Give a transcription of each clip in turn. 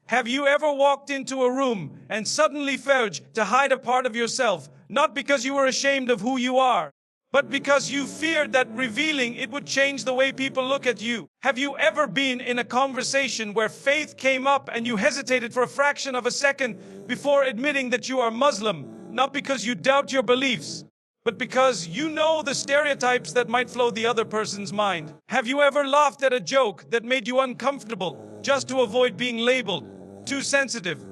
Have you ever walked into a room and suddenly felt to hide a part of yourself, not because you were ashamed of who you are, but because you feared that revealing it would change the way people look at you? Have you ever been in a conversation where faith came up and you hesitated for a fraction of a second before admitting that you are Muslim, not because you doubt your beliefs, but because you know the stereotypes that might flow the other person's mind? Have you ever laughed at a joke that made you uncomfortable just to avoid being labeled too sensitive?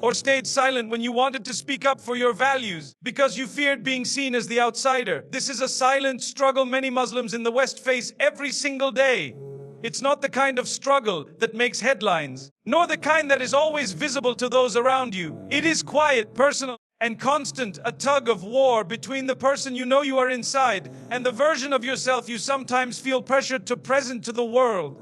Or stayed silent when you wanted to speak up for your values because you feared being seen as the outsider? This is a silent struggle many Muslims in the West face every single day. It's not the kind of struggle that makes headlines, nor the kind that is always visible to those around you. It is quiet, personal, and constant, a tug of war between the person you know you are inside and the version of yourself you sometimes feel pressured to present to the world.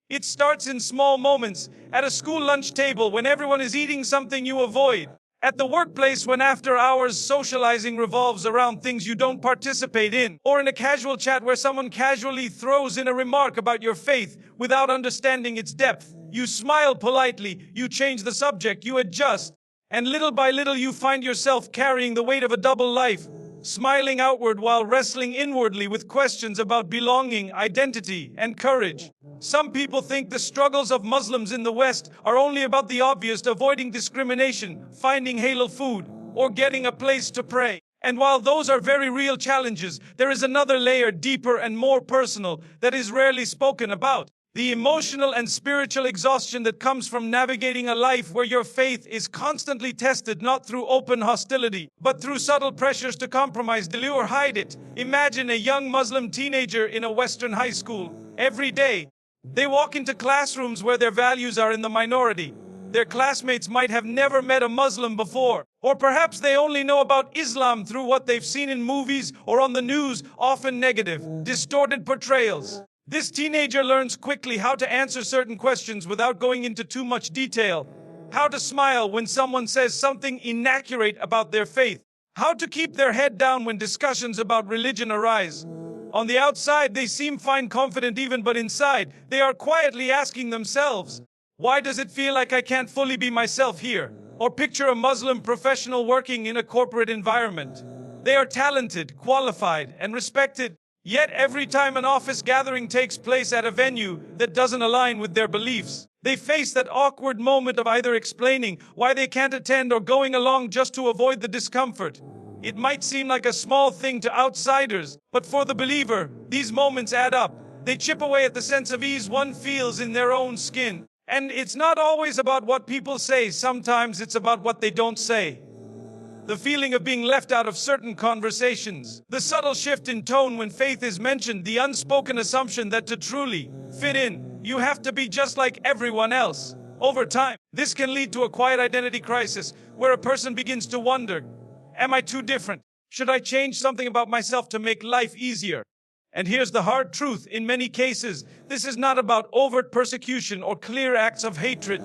It starts in small moments, at a school lunch table when everyone is eating something you avoid, at the workplace when after hours socializing revolves around things you don't participate in, or in a casual chat where someone casually throws in a remark about your faith without understanding its depth. You smile politely, you change the subject, you adjust, and little by little you find yourself carrying the weight of a double life, smiling outward while wrestling inwardly with questions about belonging, identity, and courage. Some people think the struggles of Muslims in the West are only about the obvious: avoiding discrimination, finding halal food, or getting a place to pray. And while those are very real challenges, there is another layer, deeper and more personal, that is rarely spoken about. The emotional and spiritual exhaustion that comes from navigating a life where your faith is constantly tested, not through open hostility, but through subtle pressures to compromise, dilute, or hide it. Imagine a young Muslim teenager in a Western high school. Every day, they walk into classrooms where their values are in the minority. Their classmates might have never met a Muslim before, or perhaps they only know about Islam through what they've seen in movies or on the news, often negative, distorted portrayals. This teenager learns quickly how to answer certain questions without going into too much detail, how to smile when someone says something inaccurate about their faith, how to keep their head down when discussions about religion arise. On the outside, they seem fine, confident even, but inside, they are quietly asking themselves, why does it feel like I can't fully be myself here? Or picture a Muslim professional working in a corporate environment. They are talented, qualified, and respected. Yet every time an office gathering takes place at a venue that doesn't align with their beliefs, they face that awkward moment of either explaining why they can't attend or going along just to avoid the discomfort. It might seem like a small thing to outsiders, but for the believer, these moments add up. They chip away at the sense of ease one feels in their own skin. And it's not always about what people say, sometimes it's about what they don't say. The feeling of being left out of certain conversations, the subtle shift in tone when faith is mentioned, the unspoken assumption that to truly fit in, you have to be just like everyone else. Over time, this can lead to a quiet identity crisis, where a person begins to wonder, am I too different? Should I change something about myself to make life easier? And here's the hard truth: in many cases, this is not about overt persecution or clear acts of hatred.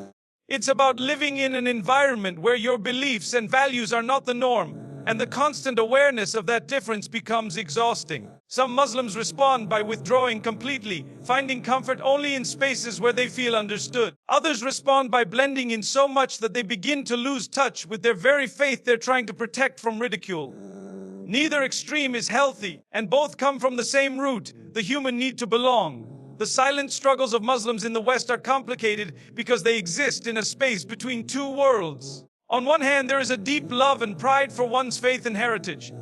It's about living in an environment where your beliefs and values are not the norm, and the constant awareness of that difference becomes exhausting. Some Muslims respond by withdrawing completely, finding comfort only in spaces where they feel understood. Others respond by blending in so much that they begin to lose touch with their very faith they're trying to protect from ridicule. Neither extreme is healthy, and both come from the same root, the human need to belong. The silent struggles of Muslims in the West are complicated because they exist in a space between two worlds. On one hand, there is a deep love and pride for one's faith and heritage.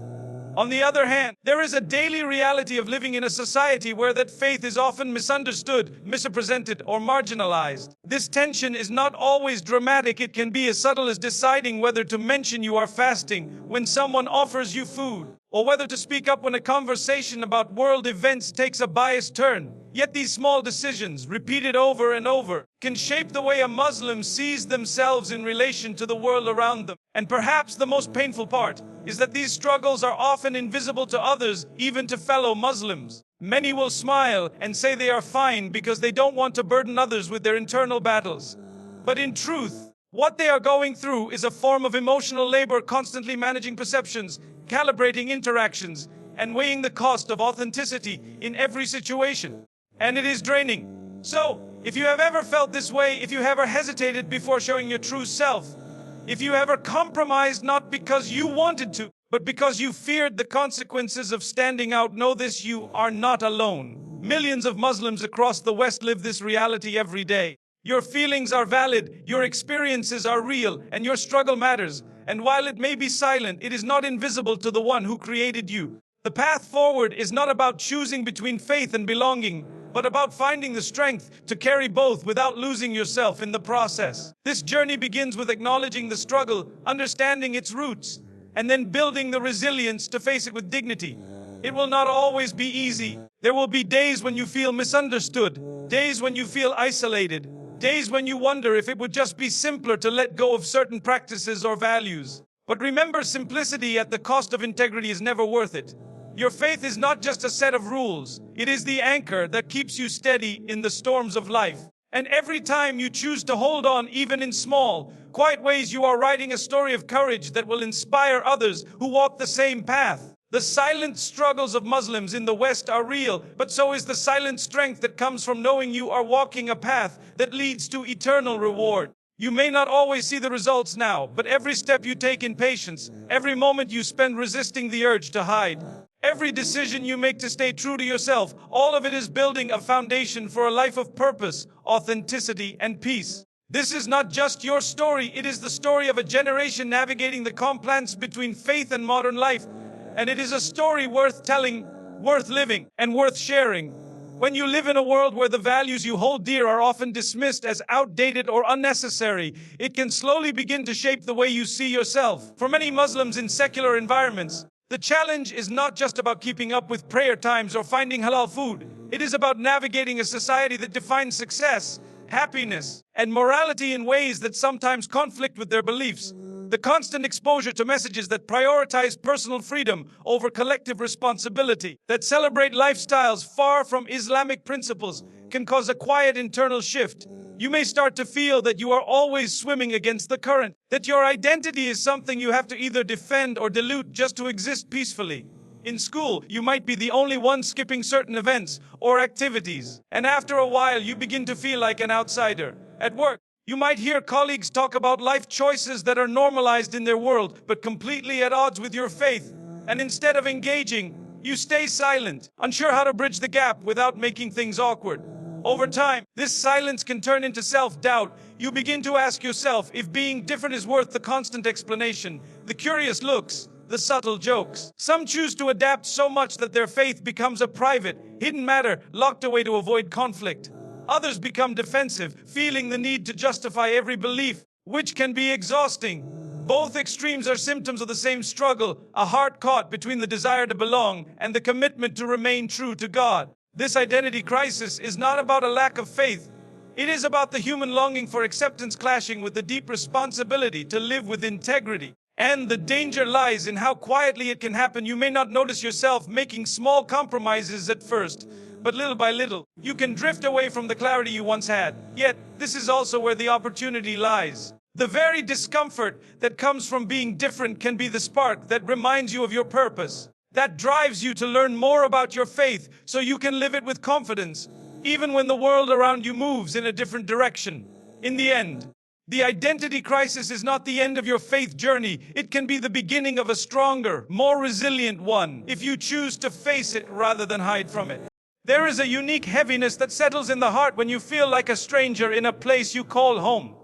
On the other hand, there is a daily reality of living in a society where that faith is often misunderstood, misrepresented, or marginalized. This tension is not always dramatic. It can be as subtle as deciding whether to mention you are fasting when someone offers you food, or whether to speak up when a conversation about world events takes a biased turn. Yet these small decisions, repeated over and over, can shape the way a Muslim sees themselves in relation to the world around them. And perhaps the most painful part is that these struggles are often invisible to others, even to fellow Muslims. Many will smile and say they are fine because they don't want to burden others with their internal battles. But in truth, what they are going through is a form of emotional labor, constantly managing perceptions, calibrating interactions, and weighing the cost of authenticity in every situation. And it is draining. So, If you have ever felt this way, if you ever hesitated before showing your true self, if you ever compromised not because you wanted to, but because you feared the consequences of standing out, know this: you are not alone. Millions of Muslims across the West live this reality every day. Your feelings are valid, your experiences are real, and your struggle matters. And while it may be silent, it is not invisible to the one who created you. The path forward is not about choosing between faith and belonging, but about finding the strength to carry both without losing yourself in the process. This journey begins with acknowledging the struggle, understanding its roots, and then building the resilience to face it with dignity. It will not always be easy. There will be days when you feel misunderstood, days when you feel isolated, days when you wonder if it would just be simpler to let go of certain practices or values. But remember, simplicity at the cost of integrity is never worth it. Your faith is not just a set of rules. It is the anchor that keeps you steady in the storms of life. And every time you choose to hold on, even in small, quiet ways, you are writing a story of courage that will inspire others who walk the same path. The silent struggles of Muslims in the West are real, but so is the silent strength that comes from knowing you are walking a path that leads to eternal reward. You may not always see the results now, but every step you take in patience, every moment you spend resisting the urge to hide, every decision you make to stay true to yourself, all of it is building a foundation for a life of purpose, authenticity, and peace. This is not just your story, it is the story of a generation navigating the compliance between faith and modern life. And it is a story worth telling, worth living, and worth sharing. When you live in a world where the values you hold dear are often dismissed as outdated or unnecessary, it can slowly begin to shape the way you see yourself. For many Muslims in secular environments, the challenge is not just about keeping up with prayer times or finding halal food. It is about navigating a society that defines success, happiness, and morality in ways that sometimes conflict with their beliefs. The constant exposure to messages that prioritize personal freedom over collective responsibility, that celebrate lifestyles far from Islamic principles, can cause a quiet internal shift. You may start to feel that you are always swimming against the current, that your identity is something you have to either defend or dilute just to exist peacefully. In school, you might be the only one skipping certain events or activities, and after a while you begin to feel like an outsider. At work, you might hear colleagues talk about life choices that are normalized in their world, but completely at odds with your faith. And instead of engaging, you stay silent, unsure how to bridge the gap without making things awkward. Over time, this silence can turn into self-doubt. You begin to ask yourself if being different is worth the constant explanation, the curious looks, the subtle jokes. Some choose to adapt so much that their faith becomes a private, hidden matter locked away to avoid conflict. Others become defensive, feeling the need to justify every belief, which can be exhausting. Both extremes are symptoms of the same struggle, a heart caught between the desire to belong and the commitment to remain true to God. This identity crisis is not about a lack of faith. It is about the human longing for acceptance clashing with the deep responsibility to live with integrity. And the danger lies in how quietly it can happen. You may not notice yourself making small compromises at first, but little by little, you can drift away from the clarity you once had. Yet, this is also where the opportunity lies. The very discomfort that comes from being different can be the spark that reminds you of your purpose, that drives you to learn more about your faith so you can live it with confidence, even when the world around you moves in a different direction. In the end, the identity crisis is not the end of your faith journey. It can be the beginning of a stronger, more resilient one, if you choose to face it rather than hide from it. There is a unique heaviness that settles in the heart when you feel like a stranger in a place you call home.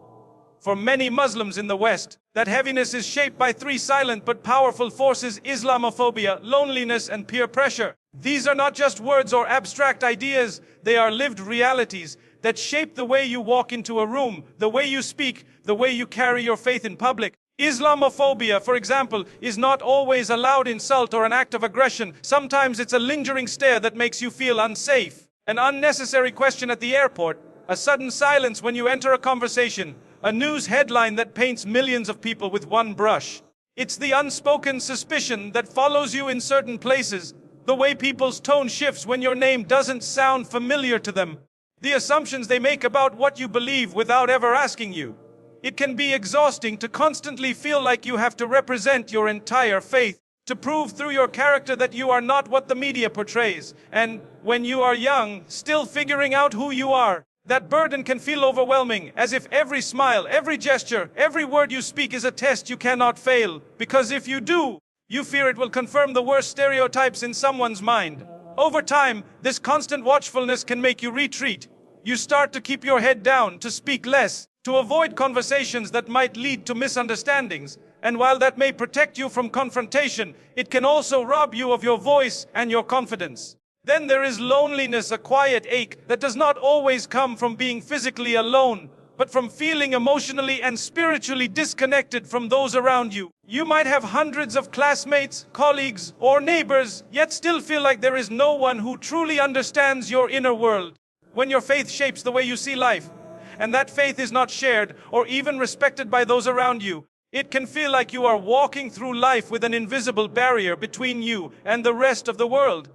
For many Muslims in the West, that heaviness is shaped by three silent but powerful forces: Islamophobia, loneliness, and peer pressure. These are not just words or abstract ideas, they are lived realities that shape the way you walk into a room, the way you speak, the way you carry your faith in public. Islamophobia, for example, is not always a loud insult or an act of aggression. Sometimes it's a lingering stare that makes you feel unsafe, an unnecessary question at the airport, a sudden silence when you enter a conversation, a news headline that paints millions of people with one brush. It's the unspoken suspicion that follows you in certain places, the way people's tone shifts when your name doesn't sound familiar to them, the assumptions they make about what you believe without ever asking you. It can be exhausting to constantly feel like you have to represent your entire faith, to prove through your character that you are not what the media portrays. And when you are young, still figuring out who you are, That burden can feel overwhelming, as if every smile, every gesture, every word you speak is a test you cannot fail. Because if you do, you fear it will confirm the worst stereotypes in someone's mind. Over time, this constant watchfulness can make you retreat. You start to keep your head down, to speak less, to avoid conversations that might lead to misunderstandings. And while that may protect you from confrontation, it can also rob you of your voice and your confidence. Then there is loneliness, a quiet ache that does not always come from being physically alone, but from feeling emotionally and spiritually disconnected from those around you. You might have hundreds of classmates, colleagues, or neighbors, yet still feel like there is no one who truly understands your inner world. When your faith shapes the way you see life, and that faith is not shared or even respected by those around you, it can feel like you are walking through life with an invisible barrier between you and the rest of the world.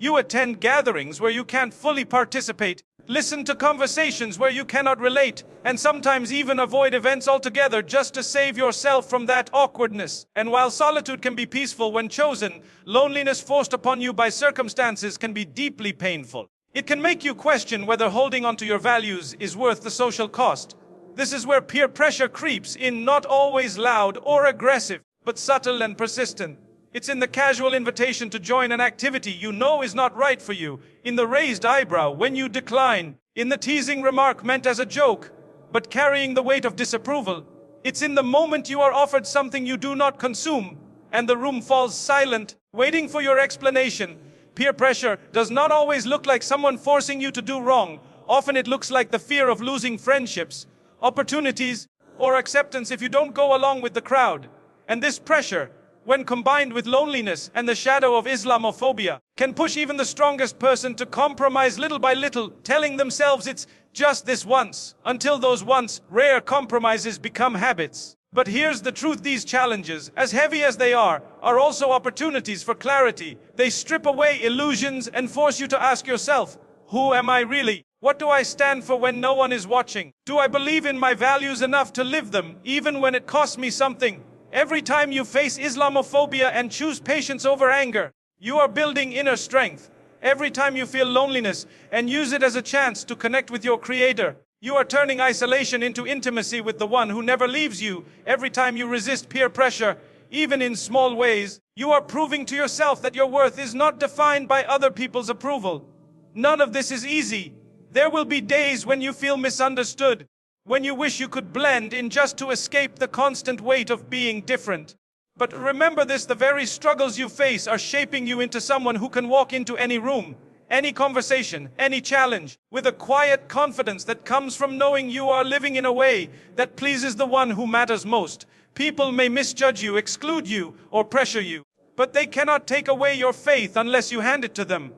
You attend gatherings where you can't fully participate, listen to conversations where you cannot relate, and sometimes even avoid events altogether just to save yourself from that awkwardness. And while solitude can be peaceful when chosen, loneliness forced upon you by circumstances can be deeply painful. It can make you question whether holding onto your values is worth the social cost. This is where peer pressure creeps in, not always loud or aggressive, but subtle and persistent. It's in the casual invitation to join an activity you know is not right for you, in the raised eyebrow when you decline, in the teasing remark meant as a joke, but carrying the weight of disapproval. It's in the moment you are offered something you do not consume, and the room falls silent, waiting for your explanation. Peer pressure does not always look like someone forcing you to do wrong. Often it looks like the fear of losing friendships, opportunities, or acceptance if you don't go along with the crowd. And this pressure, when combined with loneliness and the shadow of Islamophobia, can push even the strongest person to compromise little by little, telling themselves it's just this once, until those once rare compromises become habits. But here's the truth: these challenges, as heavy as they are also opportunities for clarity. They strip away illusions and force you to ask yourself, who am I really? What do I stand for when no one is watching? Do I believe in my values enough to live them, even when it costs me something? Every time you face Islamophobia and choose patience over anger, you are building inner strength. Every time you feel loneliness and use it as a chance to connect with your Creator, you are turning isolation into intimacy with the one who never leaves you. Every time you resist peer pressure, even in small ways, you are proving to yourself that your worth is not defined by other people's approval. None of this is easy. There will be days when you feel misunderstood, when you wish you could blend in just to escape the constant weight of being different. But remember this: the very struggles you face are shaping you into someone who can walk into any room, any conversation, any challenge, with a quiet confidence that comes from knowing you are living in a way that pleases the one who matters most. People may misjudge you, exclude you, or pressure you, but they cannot take away your faith unless you hand it to them.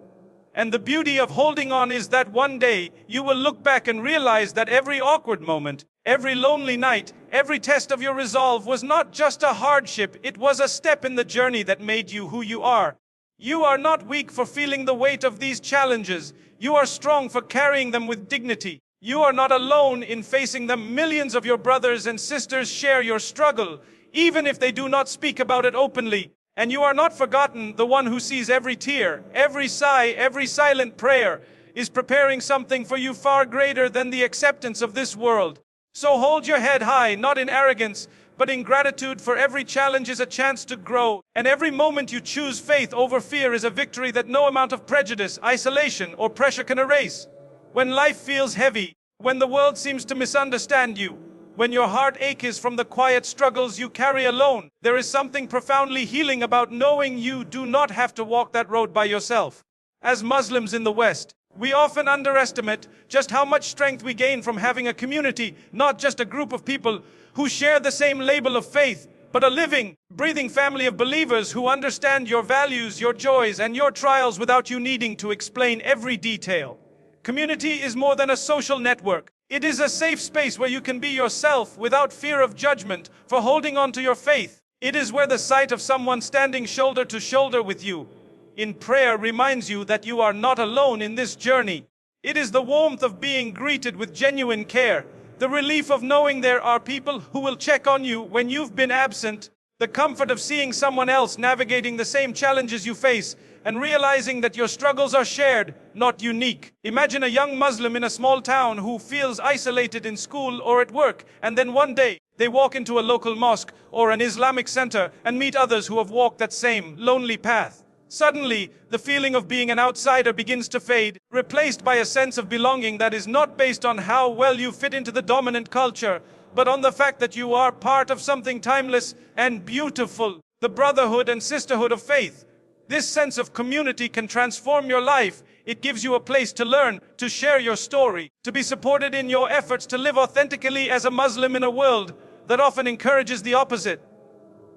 And the beauty of holding on is that one day you will look back and realize that every awkward moment, every lonely night, every test of your resolve was not just a hardship, it was a step in the journey that made you who you are. You are not weak for feeling the weight of these challenges. You are strong for carrying them with dignity. You are not alone in facing them. Millions of your brothers and sisters share your struggle, even if they do not speak about it openly. And you are not forgotten. The one who sees every tear, every sigh, every silent prayer is preparing something for you far greater than the acceptance of this world. So hold your head high, not in arrogance, but in gratitude, for every challenge is a chance to grow. And every moment you choose faith over fear is a victory that no amount of prejudice, isolation, or pressure can erase. When life feels heavy, when the world seems to misunderstand you, when your heart aches from the quiet struggles you carry alone, there is something profoundly healing about knowing you do not have to walk that road by yourself. As Muslims in the West, we often underestimate just how much strength we gain from having a community, not just a group of people who share the same label of faith, but a living, breathing family of believers who understand your values, your joys, and your trials without you needing to explain every detail. Community is more than a social network. It is a safe space where you can be yourself without fear of judgment for holding on to your faith. It is where the sight of someone standing shoulder to shoulder with you in prayer reminds you that you are not alone in this journey. It is the warmth of being greeted with genuine care, the relief of knowing there are people who will check on you when you've been absent, the comfort of seeing someone else navigating the same challenges you face, and realizing that your struggles are shared, not unique. Imagine a young Muslim in a small town who feels isolated in school or at work, and then one day, they walk into a local mosque or an Islamic center and meet others who have walked that same lonely path. Suddenly, the feeling of being an outsider begins to fade, replaced by a sense of belonging that is not based on how well you fit into the dominant culture, but on the fact that you are part of something timeless and beautiful, the brotherhood and sisterhood of faith. This sense of community can transform your life. It gives you a place to learn, to share your story, to be supported in your efforts to live authentically as a Muslim in a world that often encourages the opposite.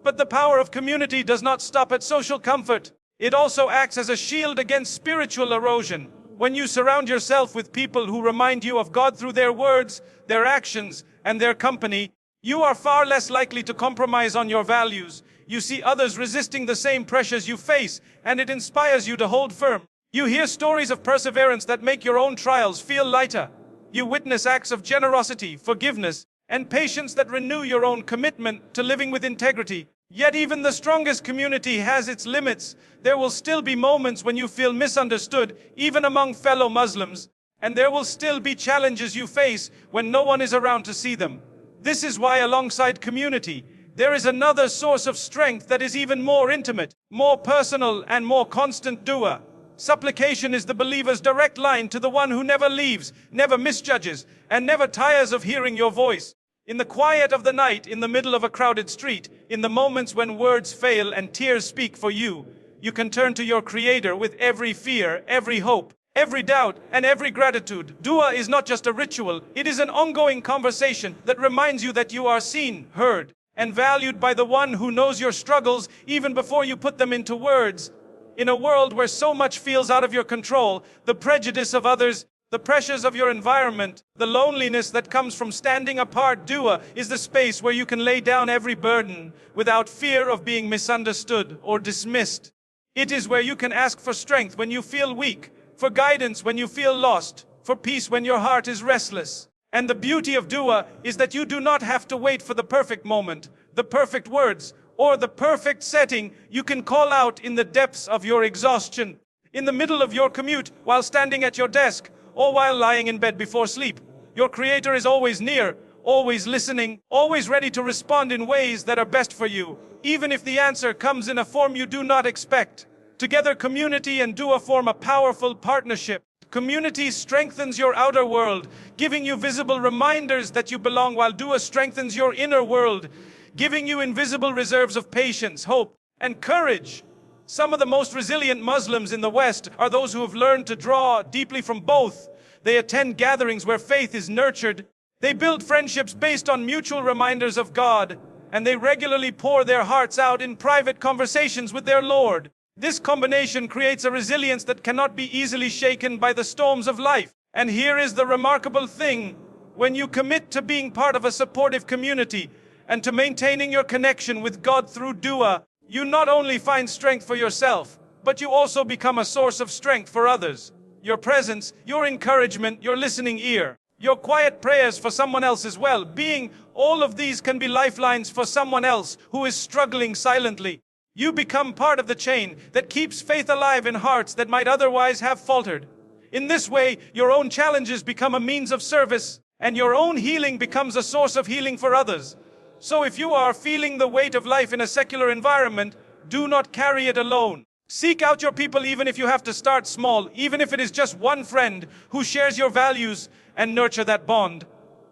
But the power of community does not stop at social comfort. It also acts as a shield against spiritual erosion. When you surround yourself with people who remind you of God through their words, their actions, and their company, you are far less likely to compromise on your values. You see others resisting the same pressures you face, and it inspires you to hold firm. You hear stories of perseverance that make your own trials feel lighter. You witness acts of generosity, forgiveness, and patience that renew your own commitment to living with integrity. Yet even the strongest community has its limits. There will still be moments when you feel misunderstood, even among fellow Muslims. And there will still be challenges you face when no one is around to see them. This is why alongside community, there is another source of strength that is even more intimate, more personal, and more constant dua. Supplication is the believer's direct line to the one who never leaves, never misjudges, and never tires of hearing your voice. In the quiet of the night, in the middle of a crowded street, in the moments when words fail and tears speak for you, you can turn to your Creator with every fear, every hope, every doubt, and every gratitude. Dua is not just a ritual, it is an ongoing conversation that reminds you that you are seen, heard, and valued by the one who knows your struggles even before you put them into words. In a world where so much feels out of your control, the prejudice of others, the pressures of your environment, the loneliness that comes from standing apart, dua is the space where you can lay down every burden without fear of being misunderstood or dismissed. It is where you can ask for strength when you feel weak, for guidance when you feel lost, for peace when your heart is restless. And the beauty of dua is that you do not have to wait for the perfect moment, the perfect words, or the perfect setting. You can call out in the depths of your exhaustion, in the middle of your commute, while standing at your desk, or while lying in bed before sleep. Your Creator is always near, always listening, always ready to respond in ways that are best for you, even if the answer comes in a form you do not expect. Together, community and dua form a powerful partnership. Community strengthens your outer world, giving you visible reminders that you belong, while dua strengthens your inner world, giving you invisible reserves of patience, hope, and courage. Some of the most resilient Muslims in the West are those who have learned to draw deeply from both. They attend gatherings where faith is nurtured. They build friendships based on mutual reminders of God, and they regularly pour their hearts out in private conversations with their Lord. This combination creates a resilience that cannot be easily shaken by the storms of life. And here is the remarkable thing: when you commit to being part of a supportive community and to maintaining your connection with God through dua, you not only find strength for yourself, but you also become a source of strength for others. Your presence, your encouragement, your listening ear, your quiet prayers for someone else's well-being, all of these can be lifelines for someone else who is struggling silently. You become part of the chain that keeps faith alive in hearts that might otherwise have faltered. In this way, your own challenges become a means of service, and your own healing becomes a source of healing for others. So if you are feeling the weight of life in a secular environment, do not carry it alone. Seek out your people, even if you have to start small, even if it is just one friend who shares your values, and nurture that bond.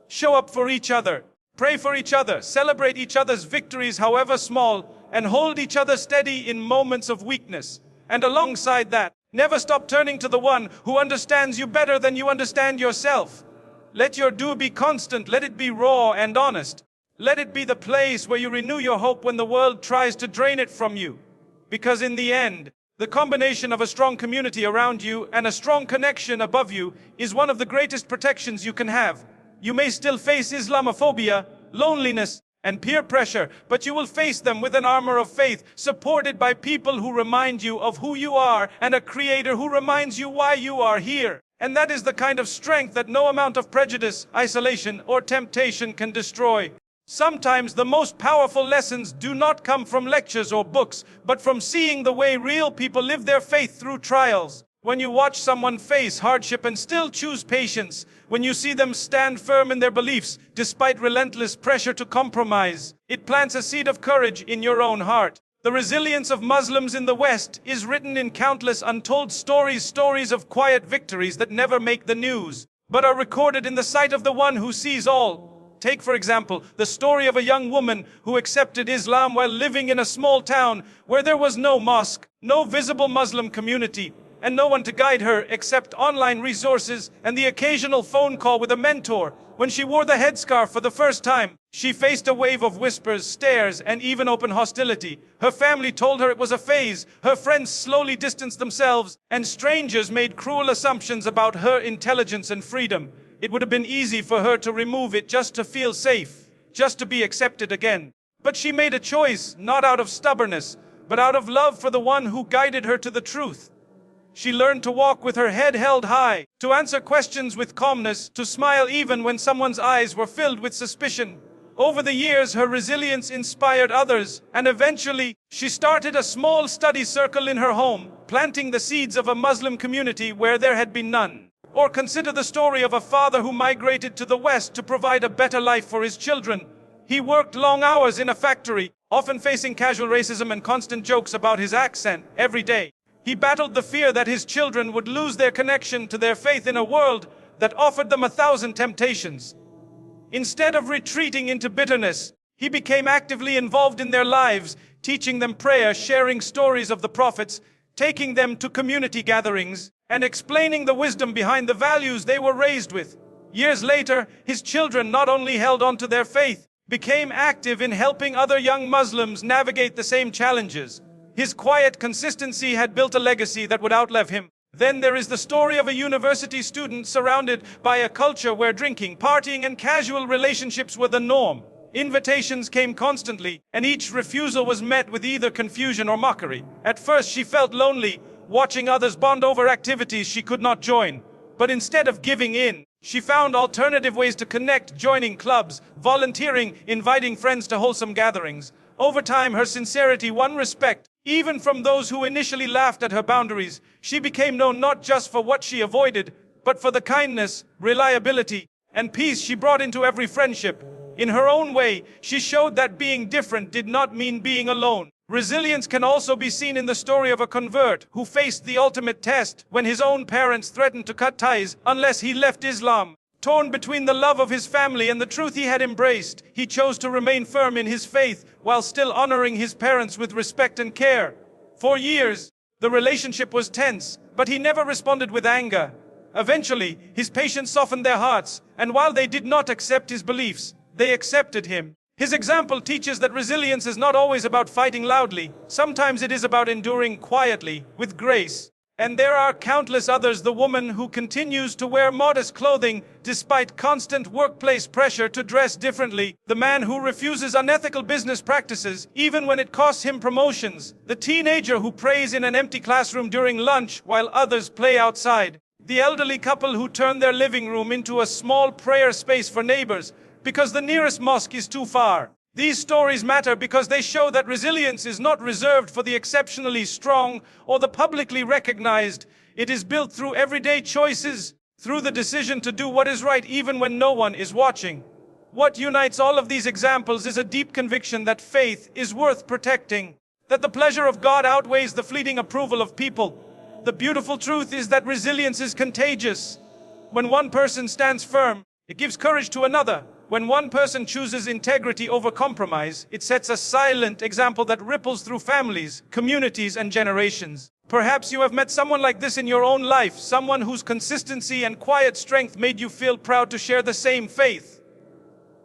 Show up for each other, pray for each other, celebrate each other's victories however small, and hold each other steady in moments of weakness. And alongside that, never stop turning to the one who understands you better than you understand yourself. Let your dua be constant, let it be raw and honest. Let it be the place where you renew your hope when the world tries to drain it from you. Because in the end, the combination of a strong community around you and a strong connection above you is one of the greatest protections you can have. You may still face Islamophobia, loneliness, and peer pressure, but you will face them with an armor of faith, supported by people who remind you of who you are, and a Creator who reminds you why you are here. And that is the kind of strength that no amount of prejudice, isolation, or temptation can destroy. Sometimes the most powerful lessons do not come from lectures or books, but from seeing the way real people live their faith through trials. When you watch someone face hardship and still choose patience, when you see them stand firm in their beliefs despite relentless pressure to compromise, it plants a seed of courage in your own heart. The resilience of Muslims in the West is written in countless untold stories of quiet victories that never make the news, but are recorded in the sight of the one who sees all. Take, for example, the story of a young woman who accepted Islam while living in a small town where there was no mosque, no visible Muslim community, and no one to guide her except online resources and the occasional phone call with a mentor. When she wore the headscarf for the first time, she faced a wave of whispers, stares, and even open hostility. Her family told her it was a phase, her friends slowly distanced themselves, and strangers made cruel assumptions about her intelligence and freedom. It would have been easy for her to remove it just to feel safe, just to be accepted again. But she made a choice, not out of stubbornness, but out of love for the one who guided her to the truth. She learned to walk with her head held high, to answer questions with calmness, to smile even when someone's eyes were filled with suspicion. Over the years, her resilience inspired others, and eventually, she started a small study circle in her home, planting the seeds of a Muslim community where there had been none. Or consider the story of a father who migrated to the West to provide a better life for his children. He worked long hours in a factory, often facing casual racism and constant jokes about his accent every day. He battled the fear that his children would lose their connection to their faith in a world that offered them 1,000 temptations. Instead of retreating into bitterness, he became actively involved in their lives, teaching them prayer, sharing stories of the prophets, taking them to community gatherings, and explaining the wisdom behind the values they were raised with. Years later, his children not only held on to their faith, became active in helping other young Muslims navigate the same challenges. His quiet consistency had built a legacy that would outlive him. Then there is the story of a university student surrounded by a culture where drinking, partying, and casual relationships were the norm. Invitations came constantly, and each refusal was met with either confusion or mockery. At first, she felt lonely, watching others bond over activities she could not join. But instead of giving in, she found alternative ways to connect, joining clubs, volunteering, inviting friends to wholesome gatherings. Over time, her sincerity won respect, even from those who initially laughed at her boundaries. She became known not just for what she avoided, but for the kindness, reliability, and peace she brought into every friendship. In her own way, she showed that being different did not mean being alone. Resilience can also be seen in the story of a convert who faced the ultimate test when his own parents threatened to cut ties unless he left Islam. Torn between the love of his family and the truth he had embraced, he chose to remain firm in his faith while still honoring his parents with respect and care. For years, the relationship was tense, but he never responded with anger. Eventually, his patience softened their hearts, and while they did not accept his beliefs, they accepted him. His example teaches that resilience is not always about fighting loudly. Sometimes it is about enduring quietly, with grace. And there are countless others. The woman who continues to wear modest clothing despite constant workplace pressure to dress differently. The man who refuses unethical business practices even when it costs him promotions. The teenager who prays in an empty classroom during lunch while others play outside. The elderly couple who turn their living room into a small prayer space for neighbors because the nearest mosque is too far. These stories matter because they show that resilience is not reserved for the exceptionally strong or the publicly recognized. It is built through everyday choices, through the decision to do what is right even when no one is watching. What unites all of these examples is a deep conviction that faith is worth protecting, that the pleasure of God outweighs the fleeting approval of people. The beautiful truth is that resilience is contagious. When one person stands firm, it gives courage to another. When one person chooses integrity over compromise, it sets a silent example that ripples through families, communities, and generations. Perhaps you have met someone like this in your own life, someone whose consistency and quiet strength made you feel proud to share the same faith.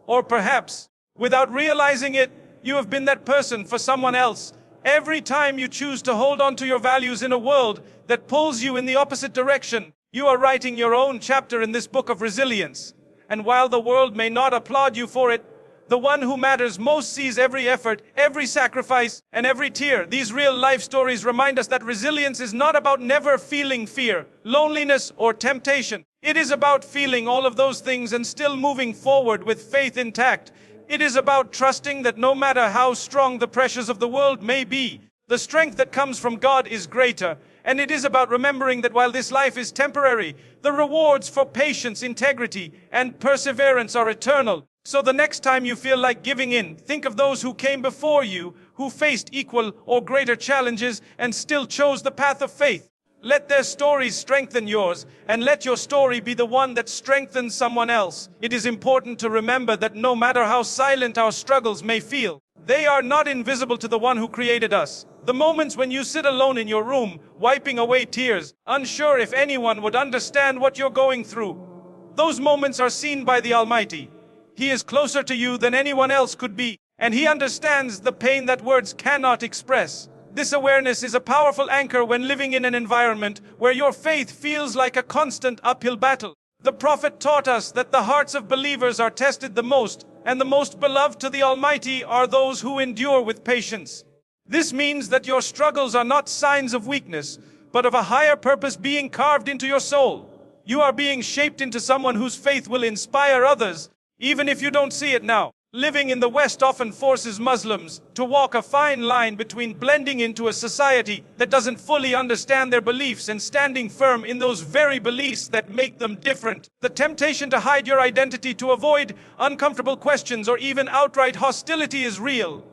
Or perhaps, without realizing it, you have been that person for someone else. Every time you choose to hold on to your values in a world that pulls you in the opposite direction, you are writing your own chapter in this book of resilience. And while the world may not applaud you for it, the one who matters most sees every effort, every sacrifice, and every tear. These real-life stories remind us that resilience is not about never feeling fear, loneliness, or temptation. It is about feeling all of those things and still moving forward with faith intact. It is about trusting that no matter how strong the pressures of the world may be, the strength that comes from God is greater. And it is about remembering that while this life is temporary, the rewards for patience, integrity, and perseverance are eternal. So the next time you feel like giving in, think of those who came before you, who faced equal or greater challenges and still chose the path of faith. Let their stories strengthen yours, and let your story be the one that strengthens someone else. It is important to remember that no matter how silent our struggles may feel, they are not invisible to the one who created us. The moments when you sit alone in your room, wiping away tears, unsure if anyone would understand what you're going through, those moments are seen by the Almighty. He is closer to you than anyone else could be, and He understands the pain that words cannot express. This awareness is a powerful anchor when living in an environment where your faith feels like a constant uphill battle. The Prophet taught us that the hearts of believers are tested the most, and the most beloved to the Almighty are those who endure with patience. This means that your struggles are not signs of weakness, but of a higher purpose being carved into your soul. You are being shaped into someone whose faith will inspire others, even if you don't see it now. Living in the West often forces Muslims to walk a fine line between blending into a society that doesn't fully understand their beliefs and standing firm in those very beliefs that make them different. The temptation to hide your identity, to avoid uncomfortable questions, or even outright hostility is real.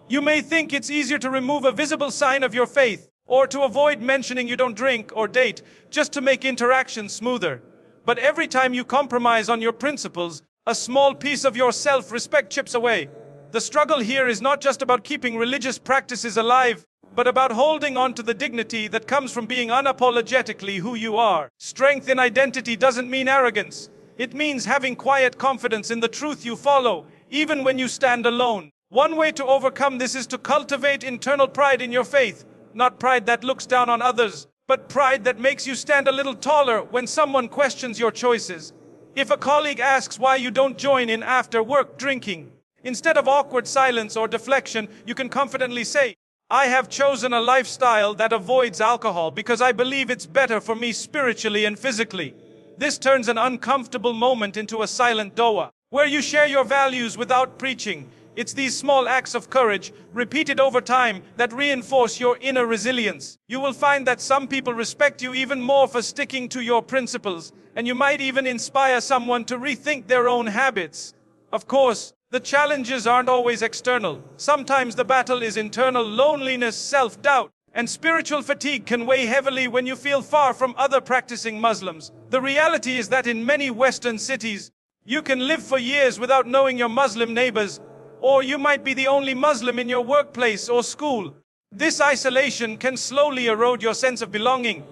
You may think it's easier to remove a visible sign of your faith, or to avoid mentioning you don't drink or date, just to make interactions smoother. But every time you compromise on your principles, a small piece of your self-respect chips away. The struggle here is not just about keeping religious practices alive, but about holding on to the dignity that comes from being unapologetically who you are. Strength in identity doesn't mean arrogance. It means having quiet confidence in the truth you follow, even when you stand alone. One way to overcome this is to cultivate internal pride in your faith. Not pride that looks down on others, but pride that makes you stand a little taller when someone questions your choices. If a colleague asks why you don't join in after work drinking, instead of awkward silence or deflection, you can confidently say, "I have chosen a lifestyle that avoids alcohol because I believe it's better for me spiritually and physically." This turns an uncomfortable moment into a silent dua, where you share your values without preaching. It's these small acts of courage, repeated over time, that reinforce your inner resilience. You will find that some people respect you even more for sticking to your principles, and you might even inspire someone to rethink their own habits. Of course, the challenges aren't always external. Sometimes the battle is internal. Loneliness, self-doubt, and spiritual fatigue can weigh heavily when you feel far from other practicing Muslims. The reality is that in many Western cities, you can live for years without knowing your Muslim neighbors, or you might be the only Muslim in your workplace or school. This isolation can slowly erode your sense of belonging,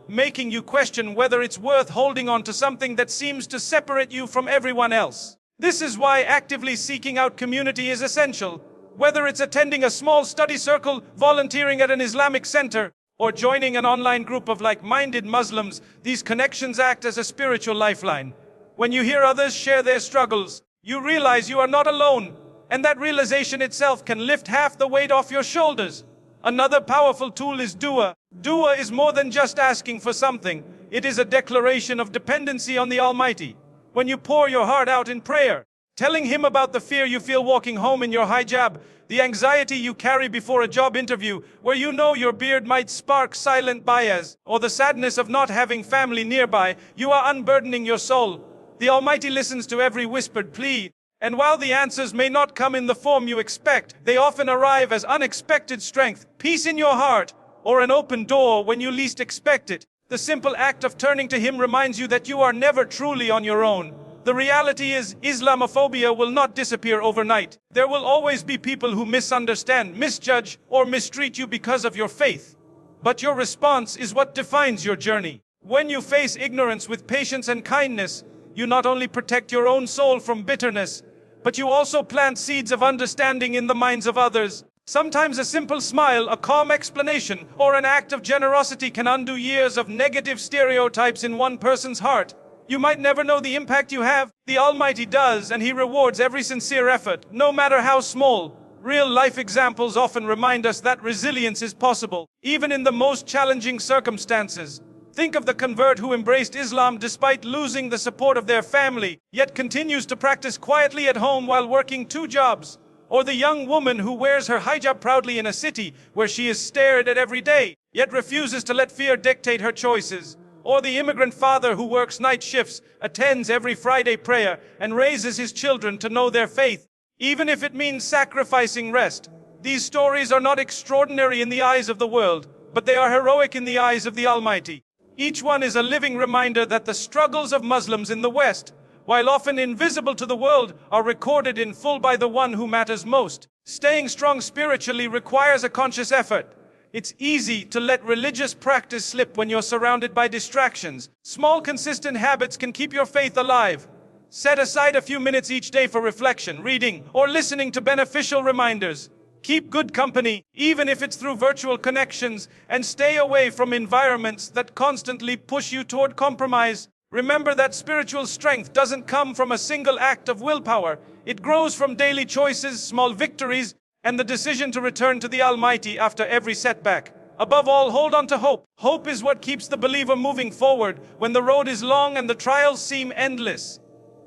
making you question whether it's worth holding on to something that seems to separate you from everyone else. This is why actively seeking out community is essential. Whether it's attending a small study circle, volunteering at an Islamic center, or joining an online group of like-minded Muslims, these connections act as a spiritual lifeline. When you hear others share their struggles, you realize you are not alone, and that realization itself can lift half the weight off your shoulders. Another powerful tool is dua. Dua is more than just asking for something. It is a declaration of dependency on the Almighty. When you pour your heart out in prayer, telling Him about the fear you feel walking home in your hijab, the anxiety you carry before a job interview where you know your beard might spark silent bias, or the sadness of not having family nearby, you are unburdening your soul. The Almighty listens to every whispered plea. And while the answers may not come in the form you expect, they often arrive as unexpected strength, peace in your heart, or an open door when you least expect it. The simple act of turning to Him reminds you that you are never truly on your own. The reality is, Islamophobia will not disappear overnight. There will always be people who misunderstand, misjudge, or mistreat you because of your faith. But your response is what defines your journey. When you face ignorance with patience and kindness, you not only protect your own soul from bitterness, but you also plant seeds of understanding in the minds of others. Sometimes a simple smile, a calm explanation, or an act of generosity can undo years of negative stereotypes in one person's heart. You might never know the impact you have. The Almighty does, and He rewards every sincere effort, no matter how small. Real-life examples often remind us that resilience is possible, even in the most challenging circumstances. Think of the convert who embraced Islam despite losing the support of their family, yet continues to practice quietly at home while working 2 jobs. Or the young woman who wears her hijab proudly in a city where she is stared at every day, yet refuses to let fear dictate her choices. Or the immigrant father who works night shifts, attends every Friday prayer, and raises his children to know their faith, even if it means sacrificing rest. These stories are not extraordinary in the eyes of the world, but they are heroic in the eyes of the Almighty. Each one is a living reminder that the struggles of Muslims in the West, while often invisible to the world, are recorded in full by the one who matters most. Staying strong spiritually requires a conscious effort. It's easy to let religious practice slip when you're surrounded by distractions. Small, consistent habits can keep your faith alive. Set aside a few minutes each day for reflection, reading, or listening to beneficial reminders. Keep good company, even if it's through virtual connections, and stay away from environments that constantly push you toward compromise. Remember that spiritual strength doesn't come from a single act of willpower. It grows from daily choices, small victories, and the decision to return to the Almighty after every setback. Above all, hold on to hope. Hope is what keeps the believer moving forward when the road is long and the trials seem endless.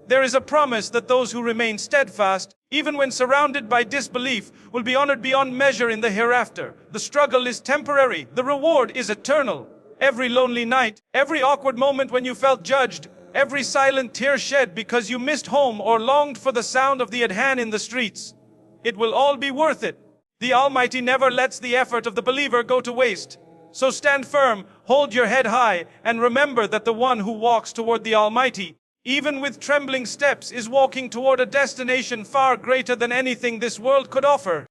There is a promise that those who remain steadfast, even when surrounded by disbelief, will be honored beyond measure in the hereafter. The struggle is temporary, the reward is eternal. Every lonely night, every awkward moment when you felt judged, every silent tear shed because you missed home or longed for the sound of the adhan in the streets, it will all be worth it. The Almighty never lets the effort of the believer go to waste. So stand firm, hold your head high, and remember that the one who walks toward the Almighty, even with trembling steps, is walking toward a destination far greater than anything this world could offer.